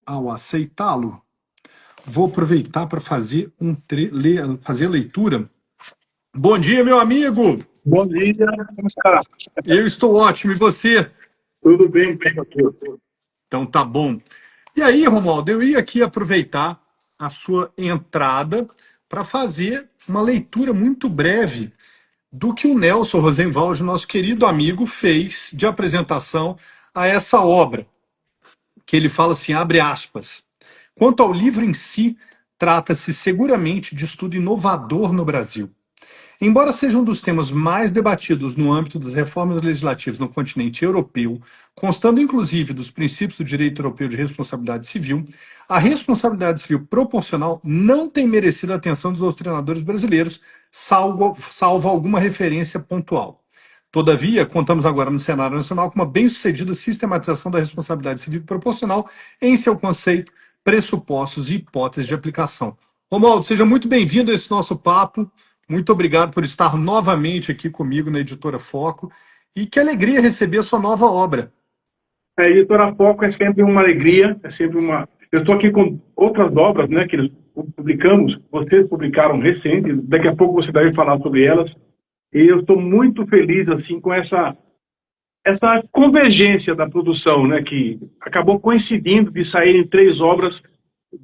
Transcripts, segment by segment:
ao aceitá-lo, vou aproveitar para fazer fazer a leitura. Bom dia, meu amigo! Bom dia, como está? Eu estou ótimo, e você? Tudo bem, doutor? Então tá bom. E aí, Romualdo, eu ia aqui aproveitar a sua entrada para fazer uma leitura muito breve do que o Nelson Rosenwald, nosso querido amigo, fez de apresentação a essa obra, que ele fala assim, abre aspas, quanto ao livro em si, trata-se seguramente de estudo inovador no Brasil. Embora seja um dos temas mais debatidos no âmbito das reformas legislativas no continente europeu, constando inclusive dos princípios do direito europeu de responsabilidade civil, a responsabilidade civil proporcional não tem merecido a atenção dos doutrinadores brasileiros, salvo alguma referência pontual. Todavia, contamos agora no cenário nacional com uma bem-sucedida sistematização da responsabilidade civil proporcional em seu conceito, pressupostos e hipóteses de aplicação. Romualdo, seja muito bem-vindo a esse nosso papo. Muito obrigado por estar novamente aqui comigo na Editora Foco. E que alegria receber a sua nova obra. A Editora Foco é sempre uma alegria, é sempre uma... Eu estou aqui com outras obras, né, que publicamos, vocês publicaram recente, daqui a pouco você deve falar sobre elas, e eu estou muito feliz, assim, com essa convergência da produção, né, que acabou coincidindo de saírem 3 obras,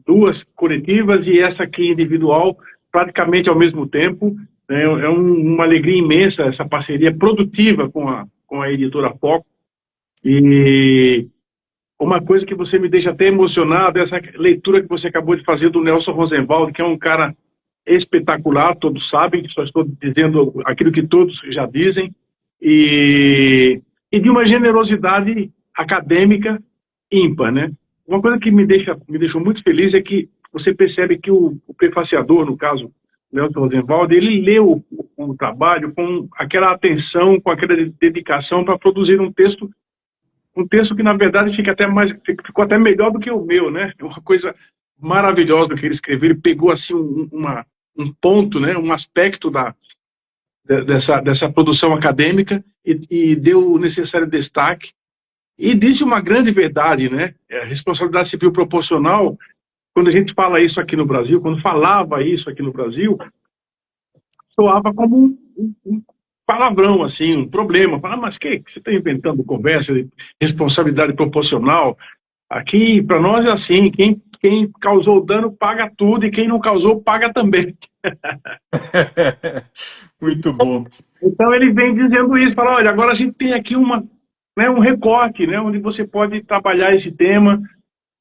2 coletivas e essa aqui individual, praticamente ao mesmo tempo. É uma alegria imensa essa parceria produtiva com a Editora Foco. E uma coisa que você me deixa até emocionado é essa leitura que você acabou de fazer do Nelson Rosenwald, que é um cara espetacular, todos sabem, só estou dizendo aquilo que todos já dizem, e de uma generosidade acadêmica ímpar, né? Uma coisa que me deixou muito feliz é que você percebe que o prefaciador, no caso, Nelson Rosenwald, ele leu o trabalho com aquela atenção, com aquela dedicação para produzir um texto que, na verdade, ficou até melhor do que o meu, né? É uma coisa maravilhosa que ele escreveu. Ele pegou, assim, um ponto, né? Um aspecto dessa produção acadêmica e deu o necessário destaque. E disse uma grande verdade, né? A responsabilidade civil proporcional, quando a gente fala isso aqui no Brasil, quando falava isso aqui no Brasil, soava como um palavrão, assim, um problema. Fala, mas que você está inventando conversa de responsabilidade proporcional? Aqui, para nós, é assim, quem causou dano paga tudo e quem não causou paga também. Muito bom. Então ele vem dizendo isso, fala, olha, agora a gente tem aqui um recorte, né, onde você pode trabalhar esse tema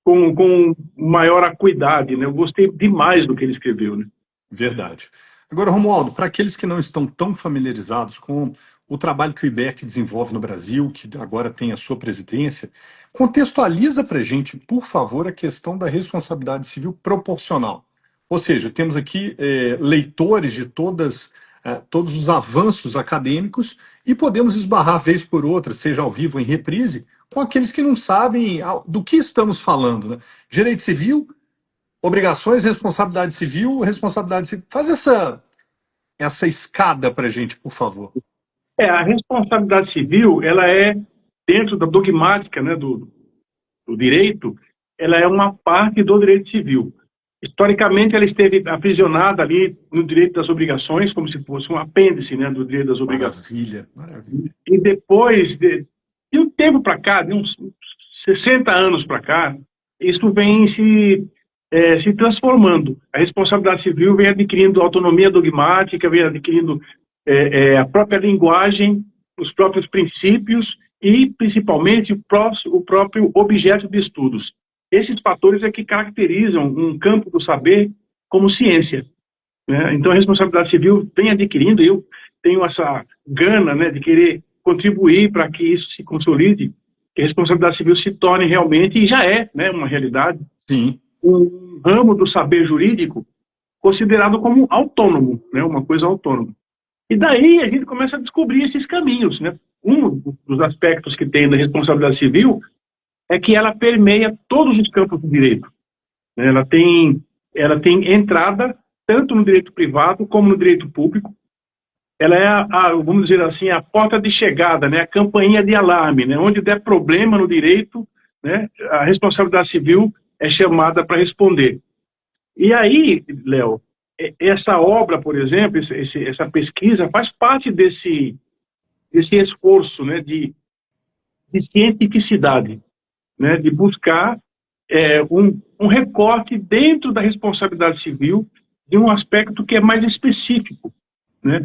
com maior acuidade, né? Eu gostei demais do que ele escreveu, né? Verdade. Agora, Romualdo, para aqueles que não estão tão familiarizados com o trabalho que o IBEC desenvolve no Brasil, que agora tem a sua presidência, contextualiza para a gente, por favor, a questão da responsabilidade civil proporcional. Ou seja, temos aqui leitores de todos os avanços acadêmicos e podemos esbarrar vez por outra, seja ao vivo ou em reprise, com aqueles que não sabem do que estamos falando, né? Direito civil, obrigações, responsabilidade civil. Faz essa escada para a gente, por favor. A responsabilidade civil, ela é, dentro da dogmática, né, do direito, ela é uma parte do direito civil. Historicamente, ela esteve aprisionada ali no direito das obrigações, como se fosse um apêndice, né, do direito das obrigações. Maravilha. E depois de um tempo para cá, de uns 60 anos para cá, isso vem se transformando. A responsabilidade civil vem adquirindo autonomia dogmática, vem adquirindo a própria linguagem, os próprios princípios e, principalmente, o próprio objeto de estudos. Esses fatores é que caracterizam um campo do saber como ciência, né? Então, a responsabilidade civil vem adquirindo, eu tenho essa gana, né, de querer contribuir para que isso se consolide, que a responsabilidade civil se torne realmente, e já é, né, uma realidade, Sim. Um ramo do saber jurídico considerado como autônomo, né, uma coisa autônoma. E daí a gente começa a descobrir esses caminhos, né? Um dos aspectos que tem da responsabilidade civil é que ela permeia todos os campos do direito. Ela tem entrada tanto no direito privado como no direito público. Ela é, vamos dizer assim, a porta de chegada, né? A campainha de alarme, né? Onde der problema no direito, né? A responsabilidade civil é chamada para responder. E aí, Léo, essa obra, por exemplo, essa pesquisa faz parte desse esforço, né, de cientificidade, né, de buscar um recorte dentro da responsabilidade civil de um aspecto que é mais específico, né?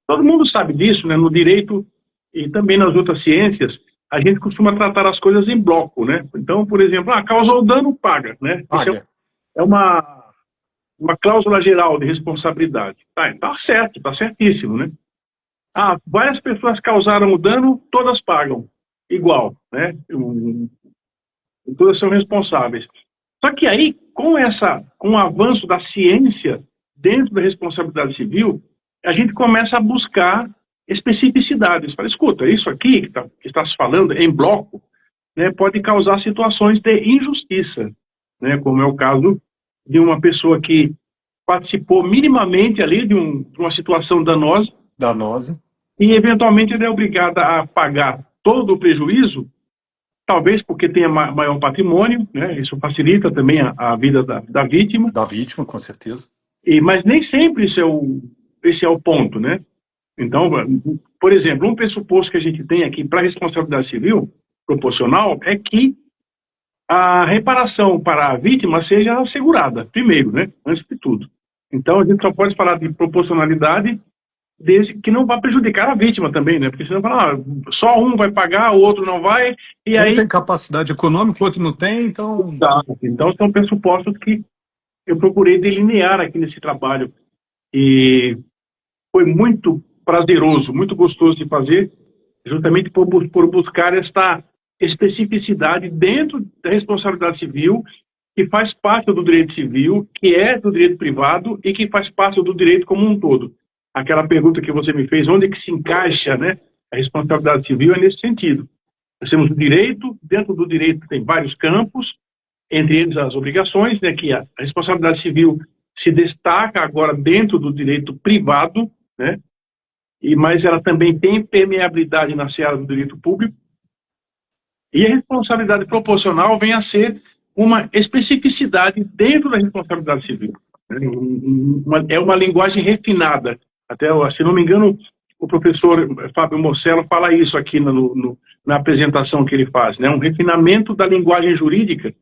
Todo mundo sabe disso, né? No direito e também nas outras ciências, a gente costuma tratar as coisas em bloco, né? Então, por exemplo, causou dano, paga, né? Isso Paga. é uma cláusula geral de responsabilidade. Tá certo, tá certíssimo, né? Várias pessoas causaram o dano, todas pagam igual, né? Todas são responsáveis. Só que aí, com o avanço da ciência dentro da responsabilidade civil, a gente começa a buscar especificidades. Fala, escuta, isso aqui que está se falando em bloco, né, pode causar situações de injustiça, né, como é o caso de uma pessoa que participou minimamente ali de uma situação danosa, Danosa. e eventualmente ele é obrigado a pagar todo o prejuízo, talvez porque tenha maior patrimônio, né? Isso facilita também a vida da vítima. Da vítima, com certeza. Mas nem sempre esse é o ponto, né? Então, por exemplo, um pressuposto que a gente tem aqui para a responsabilidade civil proporcional é que a reparação para a vítima seja assegurada, primeiro, né? Antes de tudo. Então, a gente só pode falar de proporcionalidade desde que não vá prejudicar a vítima também, né? Porque senão só um vai pagar, o outro não vai, e Um aí... tem capacidade econômica, o outro não tem, então... Então, são pressupostos que eu procurei delinear aqui nesse trabalho. E foi muito prazeroso, muito gostoso de fazer, justamente por buscar esta especificidade dentro da responsabilidade civil, que faz parte do direito civil, que é do direito privado e que faz parte do direito como um todo. Aquela pergunta que você me fez, onde é que se encaixa, né, a responsabilidade civil, é nesse sentido. Nós temos o direito, dentro do direito tem vários campos, entre eles as obrigações, né, que a responsabilidade civil se destaca agora dentro do direito privado, né, mas ela também tem permeabilidade na seara do direito público, e a responsabilidade proporcional vem a ser uma especificidade dentro da responsabilidade civil. É uma linguagem refinada. Até, se não me engano, o professor Fábio Mossello fala isso aqui na apresentação que ele faz, né? Um refinamento da linguagem jurídica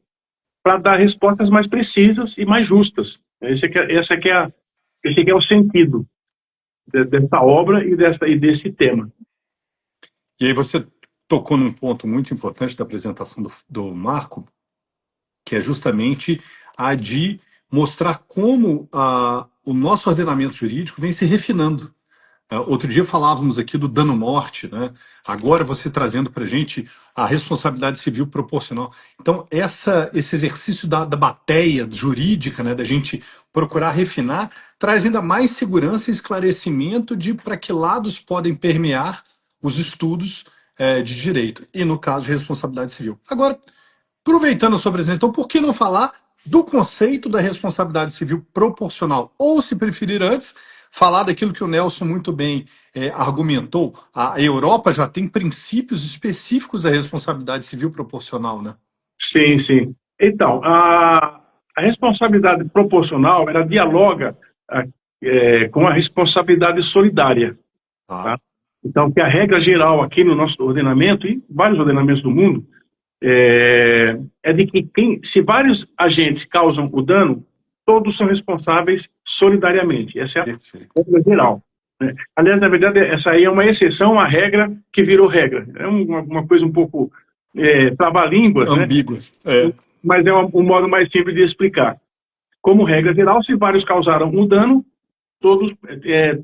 para dar respostas mais precisas e mais justas. Esse é o sentido dessa obra e desse tema. E aí você tocou num ponto muito importante da apresentação do Marco, que é justamente a de mostrar como o nosso ordenamento jurídico vem se refinando. Outro dia falávamos aqui do dano-morte, né? Agora você trazendo para a gente a responsabilidade civil proporcional. Então, esse exercício da bateia jurídica, né, da gente procurar refinar, traz ainda mais segurança e esclarecimento de para que lados podem permear os estudos de direito, e no caso de responsabilidade civil. Agora, aproveitando a sua presença, então por que não falar do conceito da responsabilidade civil proporcional? Ou, se preferir antes, falar daquilo que o Nelson muito bem argumentou. A Europa já tem princípios específicos da responsabilidade civil proporcional, né? Sim, sim. Então, a responsabilidade proporcional, ela dialoga com a responsabilidade solidária. Tá? Então, que a regra geral aqui no nosso ordenamento, e vários ordenamentos do mundo, é de que se vários agentes causam o dano, todos são responsáveis solidariamente. Essa é a regra geral. Né? Aliás, na verdade, essa aí é uma exceção à regra que virou regra. É uma coisa um pouco trava-línguas, ambígua, né? Mas é um modo mais simples de explicar. Como regra geral, se vários causaram o dano, todos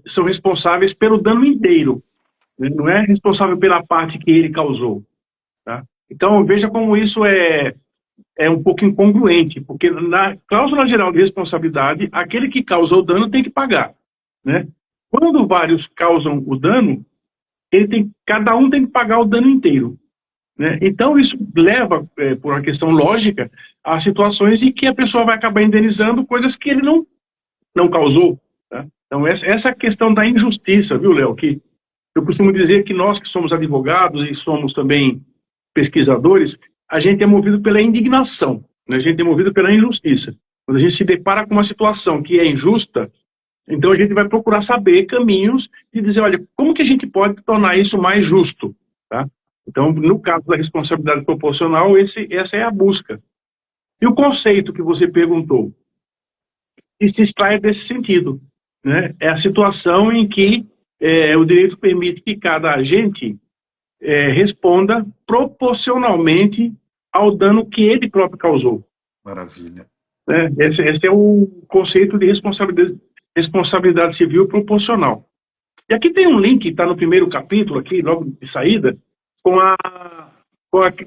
são responsáveis pelo dano inteiro. Né? Não é responsável pela parte que ele causou. Tá? Então, veja como isso é um pouco incongruente, porque na cláusula geral de responsabilidade, aquele que causou o dano tem que pagar. Né? Quando vários causam o dano, cada um tem que pagar o dano inteiro. Né? Então, isso leva, por uma questão lógica, a situações em que a pessoa vai acabar indenizando coisas que ele não causou. Tá? Então, essa questão da injustiça, viu, Léo, que eu costumo dizer que nós que somos advogados e somos também pesquisadores, a gente é movido pela indignação, né? A gente é movido pela injustiça. Quando a gente se depara com uma situação que é injusta, então a gente vai procurar saber caminhos e dizer, olha, como que a gente pode tornar isso mais justo, tá? Então, no caso da responsabilidade proporcional, essa é a busca. E o conceito que você perguntou, e se extrai desse sentido, né? É a situação em que o direito permite que cada agente responda proporcionalmente ao dano que ele próprio causou. Maravilha. Esse é o conceito de responsabilidade civil proporcional. E aqui tem um link que está no primeiro capítulo, aqui, logo de saída, com a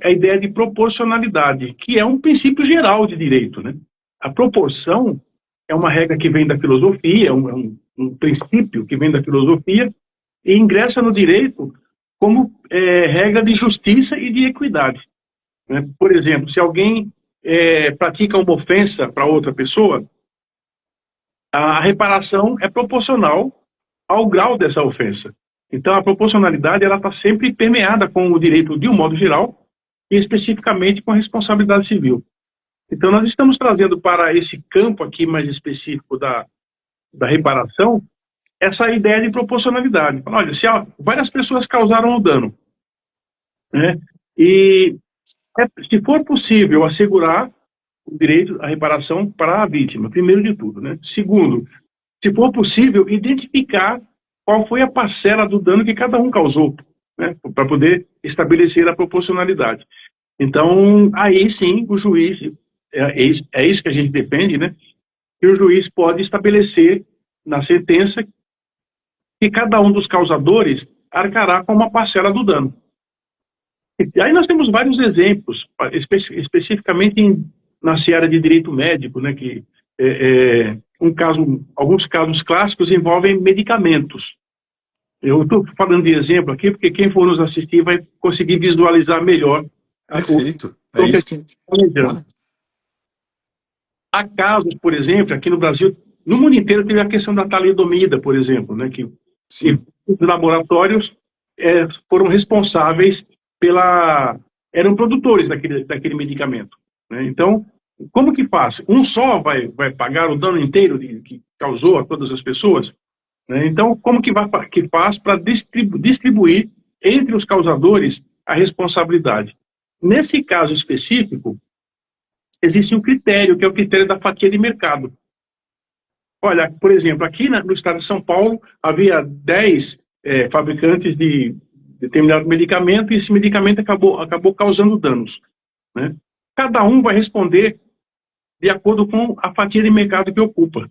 ideia de proporcionalidade, que é um princípio geral de direito, né? A proporção é uma regra que vem da filosofia, um princípio que vem da filosofia, e ingressa no direito como regra de justiça e de equidade, né? Por exemplo, se alguém pratica uma ofensa para outra pessoa, a reparação é proporcional ao grau dessa ofensa. Então, a proporcionalidade ela está sempre permeada com o direito de um modo geral e especificamente com a responsabilidade civil. Então, nós estamos trazendo para esse campo aqui mais específico da reparação essa ideia de proporcionalidade. Olha, se várias pessoas causaram o dano, né, e se for possível assegurar o direito à reparação para a vítima, primeiro de tudo, né? Segundo, se for possível, identificar qual foi a parcela do dano que cada um causou, né, para poder estabelecer a proporcionalidade. Então, aí sim, o juiz, é isso que a gente defende, né, que o juiz pode estabelecer na sentença que cada um dos causadores arcará com uma parcela do dano. E aí nós temos vários exemplos, especificamente na seara de direito médico, né, que alguns casos clássicos envolvem medicamentos. Eu estou falando de exemplo aqui porque quem for nos assistir vai conseguir visualizar melhor. Perfeito. É isso que... Há casos, por exemplo, aqui no Brasil, no mundo inteiro teve a questão da talidomida, por exemplo, né, que os laboratórios foram responsáveis eram produtores daquele medicamento, né? Então, como que faz? Um só vai pagar o dano inteiro que causou a todas as pessoas, né? Então, como que faz para distribuir entre os causadores a responsabilidade? Nesse caso específico, existe um critério, que é o critério da fatia de mercado. Olha, por exemplo, aqui no estado de São Paulo, havia 10 fabricantes de determinado medicamento, e esse medicamento acabou causando danos, né? Cada um vai responder de acordo com a fatia de mercado que ocupa.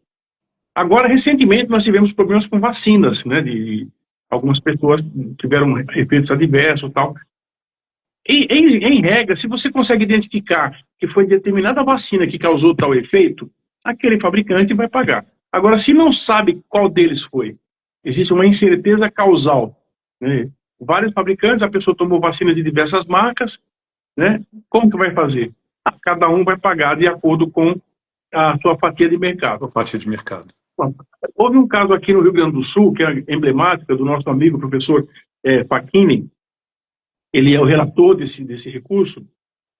Agora, recentemente, nós tivemos problemas com vacinas, né? Algumas pessoas tiveram efeitos adversos e tal. Em regra, se você consegue identificar que foi determinada vacina que causou tal efeito, aquele fabricante vai pagar. Agora, se não sabe qual deles foi, existe uma incerteza causal, né? Vários fabricantes, a pessoa tomou vacina de diversas marcas, né? Como que vai fazer? Cada um vai pagar de acordo com a sua fatia de mercado. A fatia de mercado. Houve um caso aqui no Rio Grande do Sul, que é emblemática, do nosso amigo professor Facchini. Ele é o relator desse recurso,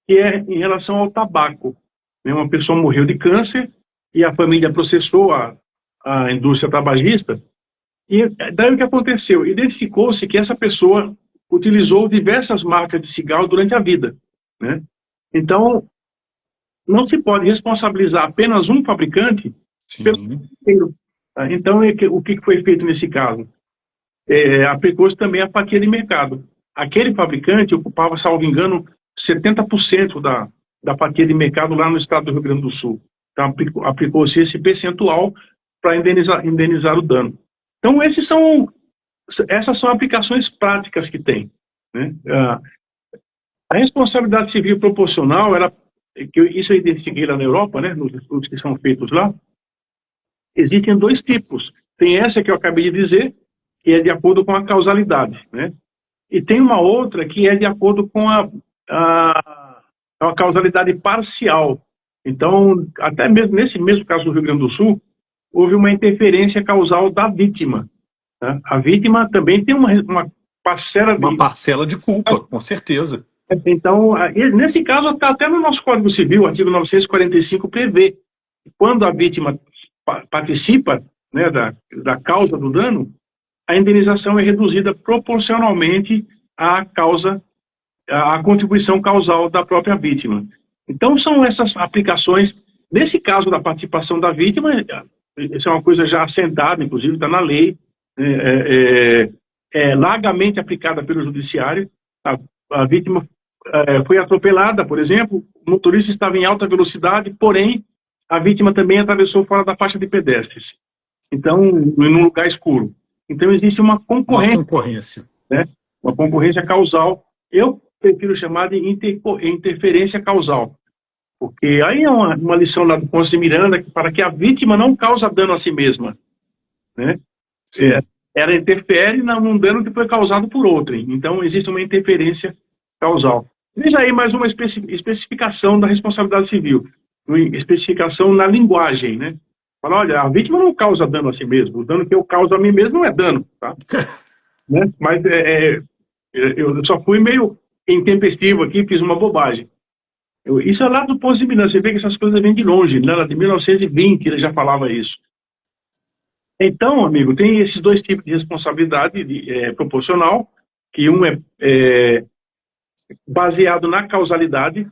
que é em relação ao tabaco, né? Uma pessoa morreu de câncer e a família processou a indústria tabagista. E daí o que aconteceu? Identificou-se que essa pessoa utilizou diversas marcas de cigarro durante a vida, né? Então, não se pode responsabilizar apenas um fabricante pelo inteiro. Então, o que foi feito nesse caso? Aplicou-se também a fatia de mercado. Aquele fabricante ocupava, salvo engano, 70% da fatia de mercado lá no estado do Rio Grande do Sul. Então, aplicou-se esse percentual para indenizar o dano. Então, essas são aplicações práticas que tem, né? A responsabilidade civil proporcional, isso eu identifiquei lá na Europa, né, nos estudos que são feitos lá, existem dois tipos. Tem essa que eu acabei de dizer, que é de acordo com a causalidade, né? E tem uma outra que é de acordo com a causalidade parcial. Então, até mesmo nesse mesmo caso do Rio Grande do Sul, houve uma interferência causal da vítima, né? A vítima também tem uma parcela de culpa, com certeza. Então, nesse caso, está até no nosso Código Civil, o artigo 945 prevê que quando a vítima participa, né, da causa do dano, a indenização é reduzida proporcionalmente à causa, à contribuição causal da própria vítima. Então, são essas aplicações. Nesse caso da participação da vítima, isso é uma coisa já assentada, inclusive está na lei, largamente aplicada pelo judiciário. A vítima foi atropelada, por exemplo, o motorista estava em alta velocidade, porém, a vítima também atravessou fora da faixa de pedestres. Então, num lugar escuro. Então, existe uma concorrência. Uma concorrência. Né? Uma concorrência causal. Eu prefiro chamar de interferência causal. Porque aí é uma lição lá do Ponce de Miranda, para que a vítima não causa dano a si mesma. Né? Ela interfere num dano que foi causado por outrem. Então, existe uma interferência causal. Veja aí mais uma especificação da responsabilidade civil. Uma especificação na linguagem, né? Fala, olha, a vítima não causa dano a si mesmo. O dano que eu causo a mim mesmo não é dano, tá? Né? Mas eu só fui meio intempestivo aqui, fiz uma bobagem. Isso é lá do Ponce de Miranda. Você vê que essas coisas vêm de longe, né? Lá de 1920 ele já falava isso. Então, amigo, tem esses dois tipos de responsabilidade proporcional, que um é baseado na causalidade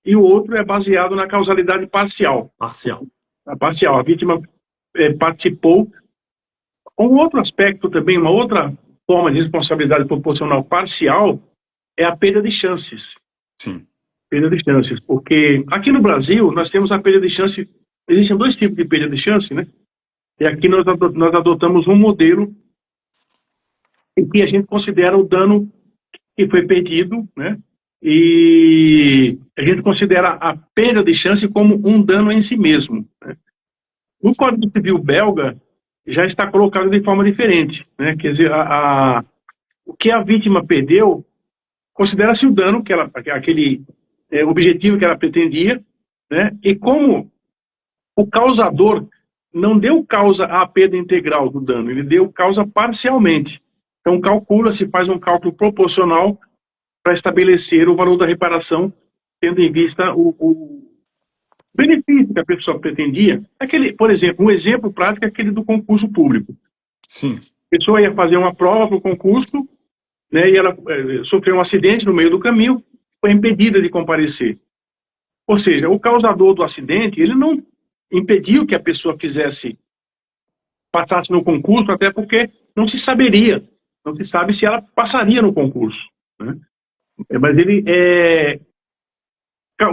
e o outro é baseado na causalidade parcial. Parcial. A vítima participou. Um outro aspecto também, uma outra forma de responsabilidade proporcional parcial é a perda de chances. Sim. Perda de chances, porque aqui no Brasil nós temos a perda de chance, existem dois tipos de perda de chance, né? E aqui nós adotamos um modelo em que a gente considera o dano que foi perdido, né? E a gente considera a perda de chance como um dano em si mesmo. Né? No Código Civil belga já está colocado de forma diferente, né? Quer dizer, o que a vítima perdeu considera-se o dano que aquele objetivo que ela pretendia, né? E como o causador não deu causa à perda integral do dano, ele deu causa parcialmente. Então calcula-se, faz um cálculo proporcional para estabelecer o valor da reparação, tendo em vista o benefício que a pessoa pretendia. Por exemplo, um exemplo prático é aquele do concurso público. Sim. A pessoa ia fazer uma prova para o concurso, né, e ela sofreu um acidente no meio do caminho, foi impedida de comparecer. Ou seja, o causador do acidente, ele não impediu que a pessoa passasse no concurso, até porque não se sabe se ela passaria no concurso. Né? Mas ele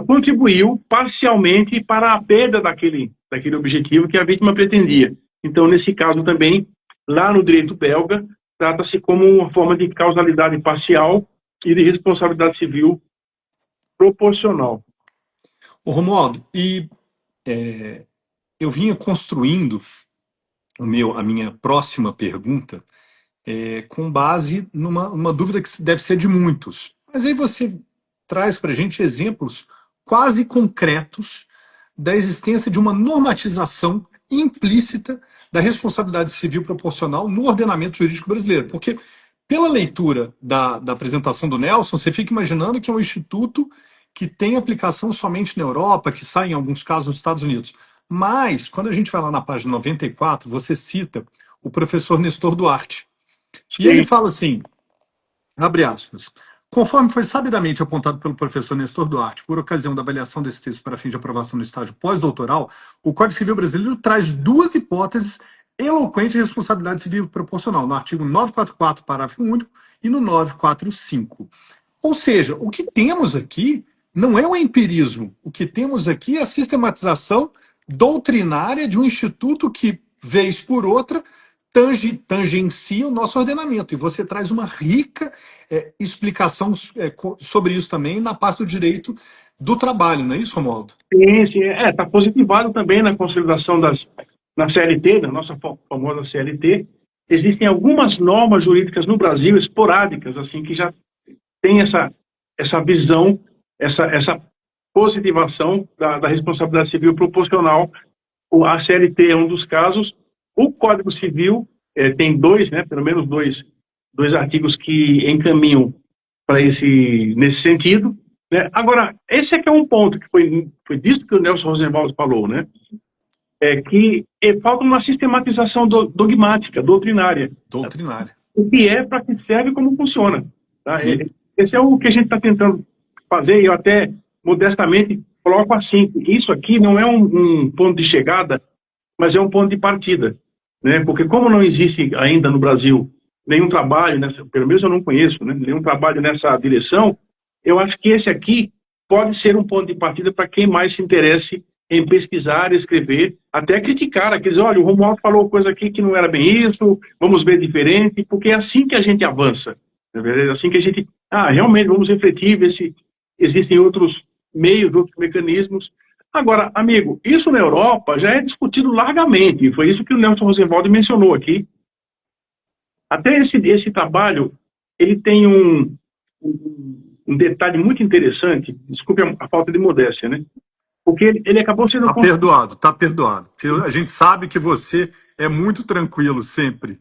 contribuiu parcialmente para a perda daquele objetivo que a vítima pretendia. Então, nesse caso também, lá no direito belga, trata-se como uma forma de causalidade parcial e de responsabilidade civil proporcional. Ô, Romualdo, eu vinha construindo a minha próxima pergunta com base numa dúvida que deve ser de muitos. Mas aí você traz para a gente exemplos quase concretos da existência de uma normatização implícita da responsabilidade civil proporcional no ordenamento jurídico brasileiro. Porque, pela leitura da apresentação do Nelson, você fica imaginando que é um instituto que tem aplicação somente na Europa, que sai em alguns casos nos Estados Unidos. Mas, quando a gente vai lá na página 94, você cita o professor Nestor Duarte. E ele fala assim, abre aspas, conforme foi sabidamente apontado pelo professor Nestor Duarte, por ocasião da avaliação desse texto para fim de aprovação no estágio pós-doutoral, o Código Civil brasileiro traz duas hipóteses eloquentes de responsabilidade civil proporcional, no artigo 944, parágrafo único, e no 945. Ou seja, o que temos aqui não é o empirismo, o que temos aqui é a sistematização doutrinária de um instituto que, vez por outra, tangencia o nosso ordenamento. E você traz uma rica explicação sobre isso também na parte do direito do trabalho, não é isso, Romualdo? Sim. Está positivado também na consolidação na CLT, na nossa famosa CLT. Existem algumas normas jurídicas no Brasil, esporádicas, assim, que já tem essa visão, essa positivação da responsabilidade civil proporcional. A CLT é um dos casos. O Código Civil tem pelo menos dois artigos que encaminham nesse sentido, né? Agora, esse é que é um ponto que foi disso que o Nelson Rosenwald falou, né? É que falta uma sistematização dogmática, doutrinária. Doutrinária. O que é, para que serve e como funciona. Tá? Sim. Esse é o que a gente está tentando fazer, e eu até modestamente coloco assim, isso aqui não é um ponto de chegada, mas é um ponto de partida. Né? Porque como não existe ainda no Brasil nenhum trabalho, pelo menos eu não conheço, né, nenhum trabalho nessa direção, eu acho que esse aqui pode ser um ponto de partida para quem mais se interesse em pesquisar, escrever, até criticar aqueles, olha, o Romualdo falou coisa aqui que não era bem isso, vamos ver diferente, porque é assim que a gente avança, é assim que a gente, realmente vamos refletir, ver se existem outros meios, outros mecanismos. Agora, amigo, isso na Europa já é discutido largamente, foi isso que o Nelson Rosenwald mencionou aqui. Até esse trabalho, ele tem um detalhe muito interessante, desculpe a falta de modéstia, né? Porque ele acabou sendo... Tá perdoado, tá perdoado. Porque a gente sabe que você é muito tranquilo sempre.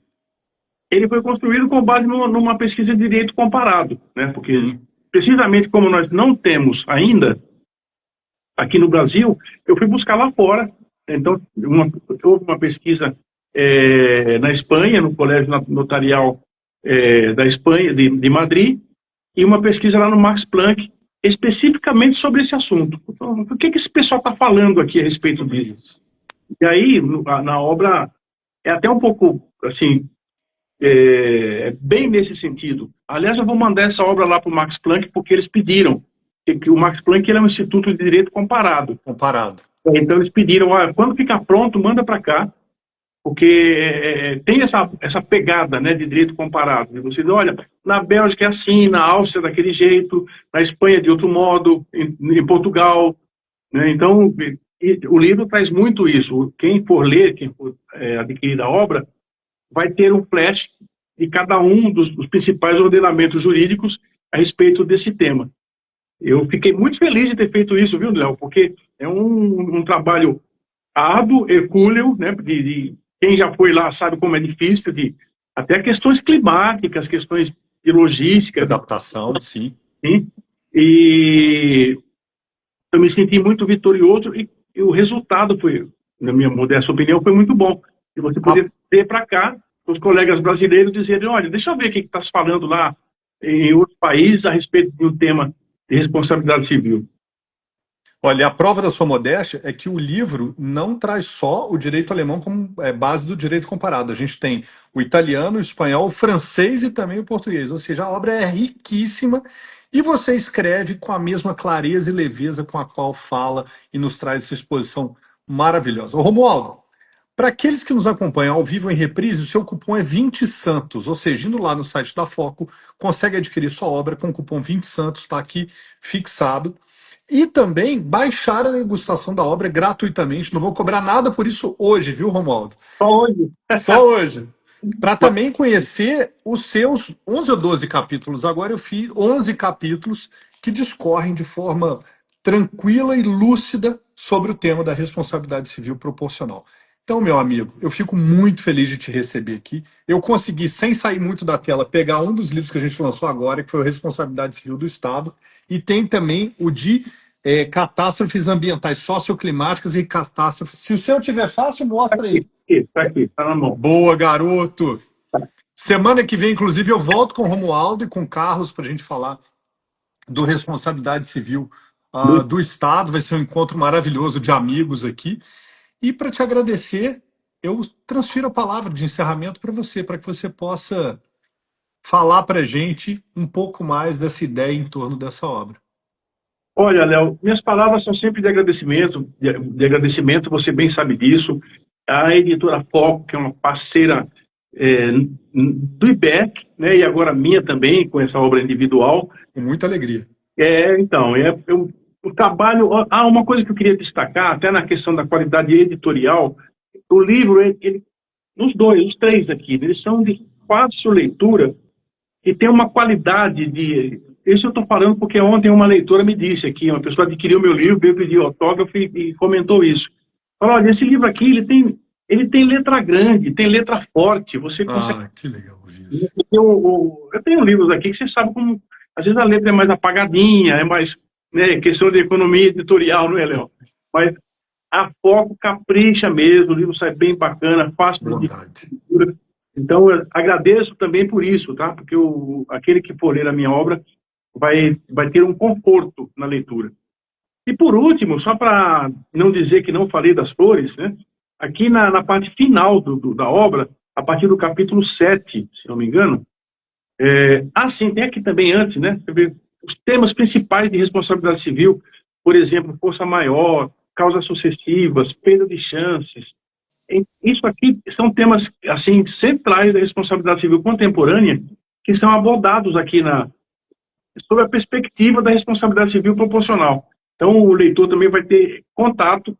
Ele foi construído com base numa pesquisa de direito comparado, né? Porque, Sim. precisamente como nós não temos ainda, aqui no Brasil, eu fui buscar lá fora. Então, houve uma pesquisa na Espanha, no Colégio Notarial da Espanha, de Madrid, e uma pesquisa lá no Max Planck, especificamente sobre esse assunto. Então, o que esse pessoal está falando aqui a respeito disso? E aí, na obra, é até um pouco, assim, bem nesse sentido. Aliás, eu vou mandar essa obra lá para o Max Planck, porque eles pediram, que o Max Planck ele é um instituto de direito comparado. Então, eles pediram, quando ficar pronto, manda para cá, porque tem essa pegada, né, de direito comparado. Você diz, olha, na Bélgica é assim, na Áustria é daquele jeito, na Espanha de outro modo, em Portugal. Né? Então, o livro traz muito isso. Quem for ler, quem for adquirir a obra, vai ter um flash de cada um dos principais ordenamentos jurídicos a respeito desse tema. Eu fiquei muito feliz de ter feito isso, viu, Léo? Porque é um trabalho árduo, hercúleo, né? Quem já foi lá sabe como é difícil, até questões climáticas, questões de logística. De adaptação, sim. E eu me senti muito vitorioso e o resultado foi, na minha modesta opinião, foi muito bom. E você poder ter para cá, os colegas brasileiros dizerem, olha, deixa eu ver o que está se falando lá em outros países a respeito de um tema de responsabilidade civil. Olha, a prova da sua modéstia é que o livro não traz só o direito alemão como base do direito comparado. A gente tem o italiano, o espanhol, o francês e também o português. Ou seja, a obra é riquíssima e você escreve com a mesma clareza e leveza com a qual fala e nos traz essa exposição maravilhosa. Ô, Romualdo, para aqueles que nos acompanham ao vivo em reprise, o seu cupom é 20 Santos, ou seja, indo lá no site da Foco, consegue adquirir sua obra com o cupom 20 Santos, está aqui fixado. E também baixar a degustação da obra gratuitamente. Não vou cobrar nada por isso hoje, viu, Romualdo? Só hoje. Só hoje. Para também conhecer os seus 11 ou 12 capítulos. Agora eu fiz 11 capítulos que discorrem de forma tranquila e lúcida sobre o tema da responsabilidade civil proporcional. Então, meu amigo, eu fico muito feliz de te receber aqui. Eu consegui, sem sair muito da tela, pegar um dos livros que a gente lançou agora, que foi o Responsabilidade Civil do Estado, e tem também o de catástrofes ambientais socioclimáticas e catástrofes. Se o seu tiver fácil, mostra aí. Está aqui, está na mão. Boa, garoto! Semana que vem, inclusive, eu volto com o Romualdo e com o Carlos para a gente falar do Responsabilidade Civil do Estado. Vai ser um encontro maravilhoso de amigos aqui. E para te agradecer, eu transfiro a palavra de encerramento para você, para que você possa falar para a gente um pouco mais dessa ideia em torno dessa obra. Olha, Léo, minhas palavras são sempre de agradecimento, você bem sabe disso. A editora Foco, que é uma parceira do IBEC, né, e agora minha também, com essa obra individual. Com muita alegria. O trabalho... uma coisa que eu queria destacar, até na questão da qualidade editorial, o livro, os três aqui, eles são de fácil leitura e tem uma qualidade de... Isso eu estou falando porque ontem uma leitora me disse aqui, uma pessoa adquiriu meu livro, veio pedir autógrafo e comentou isso. Falou, olha, esse livro aqui, ele tem letra grande, tem letra forte, você consegue... que legal isso. Eu tenho livros aqui que você sabe como Às vezes a letra é mais apagadinha, é mais, né, questão de economia editorial, não é, Léo? Mas a Foco capricha mesmo, o livro sai bem bacana, fácil de Bondade. leitura. Então, eu agradeço também por isso, tá? Porque aquele que for ler a minha obra vai ter um conforto na leitura. E por último, só para não dizer que não falei das flores, né? Aqui na parte final da obra, a partir do capítulo 7, se não me engano, sim, tem aqui também antes, né? Você vê os temas principais de responsabilidade civil, por exemplo, força maior, causas sucessivas, perda de chances. Isso aqui são temas assim centrais da responsabilidade civil contemporânea que são abordados aqui sob a perspectiva da responsabilidade civil proporcional. Então, o leitor também vai ter contato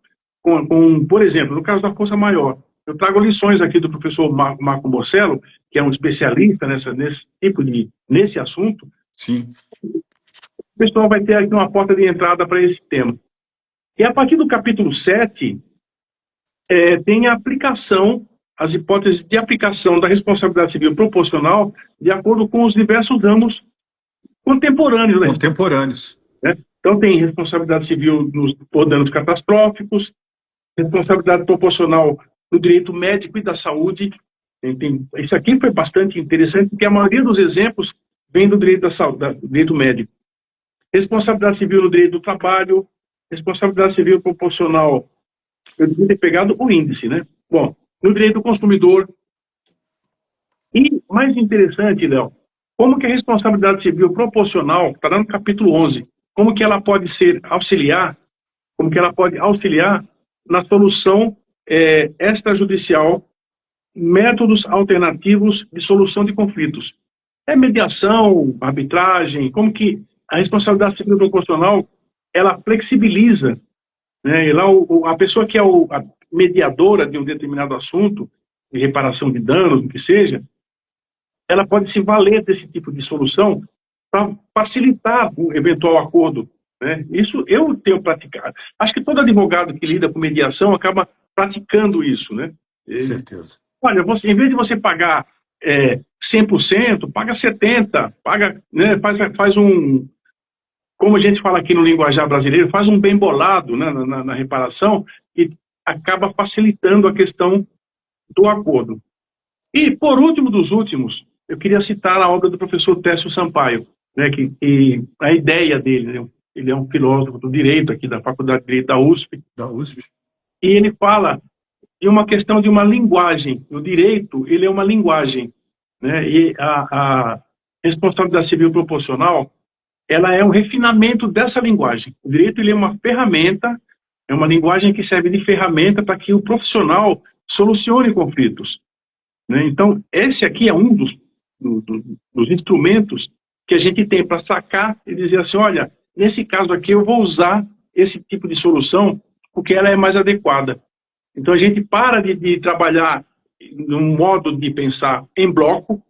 por exemplo, no caso da força maior, eu trago lições aqui do professor Marco Borsello, que é um especialista nesse assunto. Sim. O pessoal vai ter aqui uma porta de entrada para esse tema. E a partir do capítulo 7, tem a aplicação, as hipóteses de aplicação da responsabilidade civil proporcional de acordo com os diversos ramos contemporâneos. Né? Contemporâneos. Então, tem responsabilidade civil por danos catastróficos, responsabilidade proporcional no direito médico e da saúde. Isso aqui foi bastante interessante, porque a maioria dos exemplos vem do direito da saúde, do direito médico. Responsabilidade civil no direito do trabalho, responsabilidade civil proporcional. Eu devia ter pegado o índice, né? Bom, no direito do consumidor. E, mais interessante, Léo, como que a responsabilidade civil proporcional, está lá no capítulo 11, como que ela pode auxiliar na solução extrajudicial, métodos alternativos de solução de conflitos. Mediação, arbitragem, como que a responsabilidade civil proporcional, ela flexibiliza, né? E lá a pessoa que é a mediadora de um determinado assunto, de reparação de danos, o que seja, ela pode se valer desse tipo de solução para facilitar o eventual acordo. Né? Isso eu tenho praticado. Acho que todo advogado que lida com mediação acaba praticando isso. Né? Certeza. Olha, em vez de você pagar 100%, paga 70%, né, faz um, como a gente fala aqui no linguajar brasileiro, faz um bem bolado, né, na reparação e acaba facilitando a questão do acordo. E, por último dos últimos, eu queria citar a obra do professor Técio Sampaio, né, que a ideia dele, né, ele é um filósofo do direito aqui da Faculdade de Direito da USP. E ele fala de uma questão de uma linguagem. O direito, ele é uma linguagem, né, e a responsabilidade civil proporcional, ela é um refinamento dessa linguagem. O direito, ele é uma ferramenta, é uma linguagem que serve de ferramenta para que o profissional solucione conflitos. Né? Então, esse aqui é um dos instrumentos que a gente tem para sacar e dizer assim, olha, nesse caso aqui eu vou usar esse tipo de solução porque ela é mais adequada. Então, a gente para de trabalhar num modo de pensar em bloco,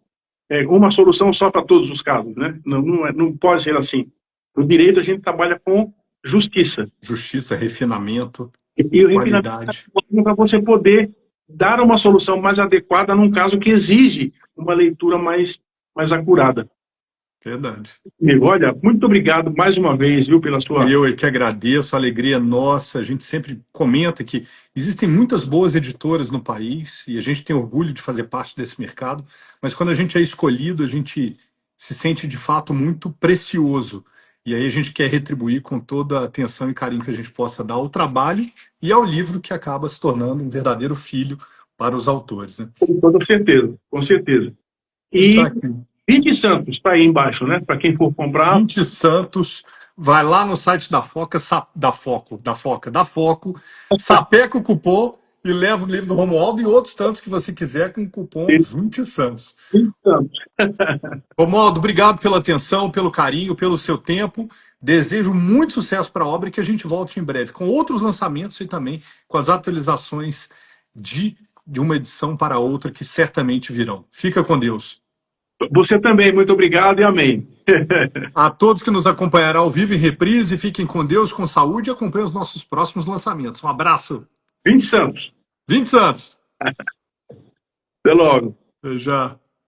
uma solução só para todos os casos. Né? Não pode ser assim. No direito, a gente trabalha com justiça. Justiça, refinamento, e o qualidade. Refinamento para você poder dar uma solução mais adequada num caso que exige uma leitura mais acurada. Verdade. Olha, muito obrigado mais uma vez, viu, pela sua... Eu é que agradeço, a alegria é nossa. A gente sempre comenta que existem muitas boas editoras no país e a gente tem orgulho de fazer parte desse mercado, mas quando a gente é escolhido, a gente se sente de fato muito precioso. E aí a gente quer retribuir com toda a atenção e carinho que a gente possa dar ao trabalho e ao livro que acaba se tornando um verdadeiro filho para os autores. Né? Com toda certeza, com certeza. E 20 Santos está aí embaixo, né? Para quem for comprar. 20 Santos, vai lá no site da Foca, da Foco, sapeca o cupom e leva o livro do Romualdo e outros tantos que você quiser com o cupom 20 Santos. 20 Santos. Romualdo, obrigado pela atenção, pelo carinho, pelo seu tempo. Desejo muito sucesso para a obra e que a gente volte em breve com outros lançamentos e também com as atualizações de uma edição para outra que certamente virão. Fica com Deus. Você também, muito obrigado e amém. A todos que nos acompanharão ao vivo em reprise, fiquem com Deus, com saúde e acompanhem os nossos próximos lançamentos. Um abraço. 20 Santos. 20 Santos. Até logo. Até já.